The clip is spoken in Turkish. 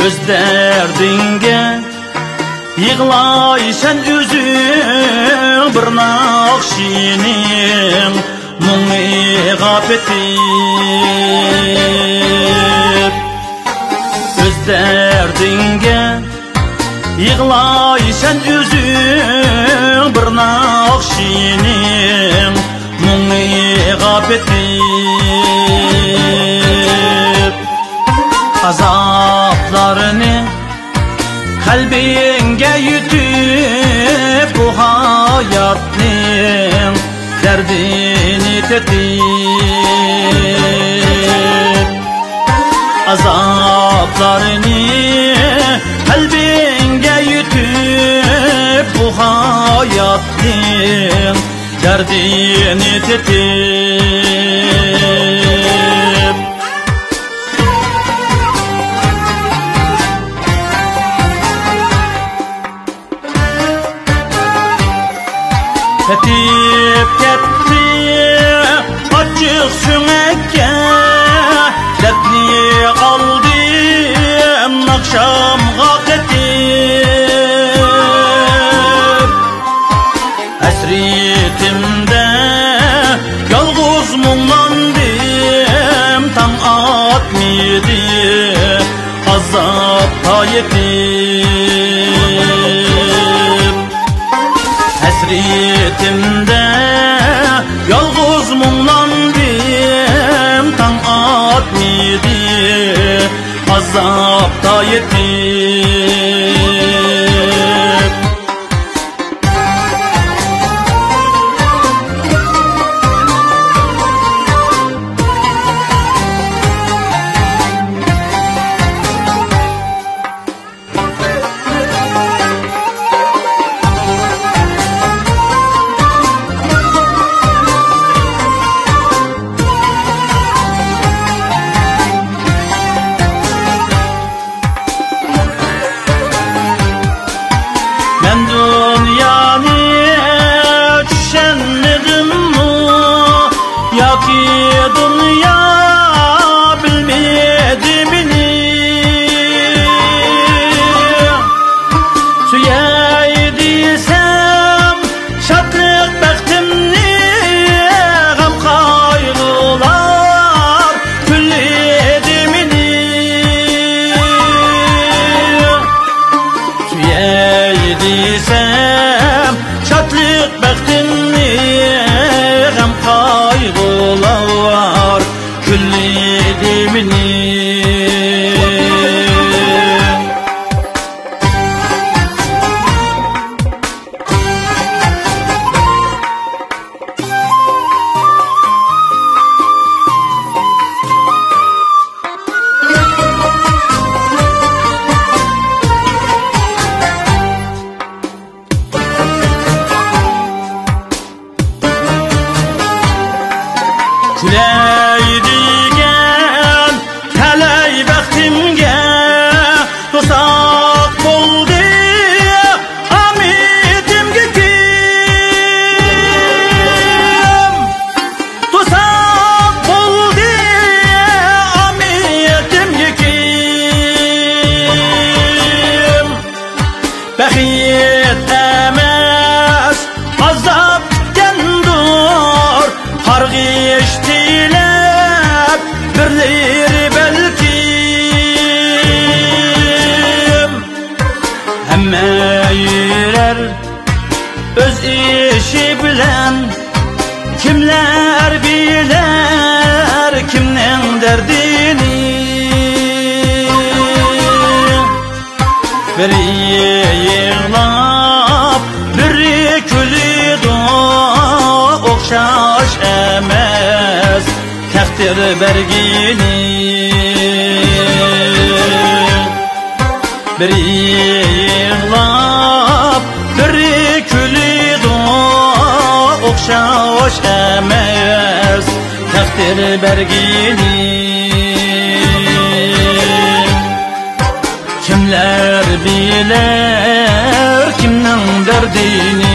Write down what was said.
öz derdinge yığlaysan özüň bir nakşiniň muňy gapetip öz derdinge yığlaysan özüň bir nakşiniň muňy gapetip azaplarını kalbinge yutip bu hayatning derdini tetip azaplarını kalbinge yutip bu hayatning derdini tetip Ketip ketdi açık süngekке dertli kaldım akşamga ketip hasretimde yalğız muңlandım taң atmady azapta yetip hasretimde yalğız muңlandım taң atmady azapta yetip Ben dünyany düşenmedimmi yoki dünya bilmedi meni süýäy diýsem şatlyk baxtymny gam kaýgylar külledi meni süýäy diýsem şatlyk baxtymny gam kaýgylar külledi meni Küley digen talay baxtimge tosak boldy amitimge kim tosak boldy amitimge kim Baxit emas azap kendur hargiş tilep birleri belki hemme yürer öz işi bilen kimler biler kimnin derdini biri yığlap biri külüdü okşaş emes takdir bergini biri yığlap biri külüdü okşaş emes takdir bergini kimler biler kimnin derdini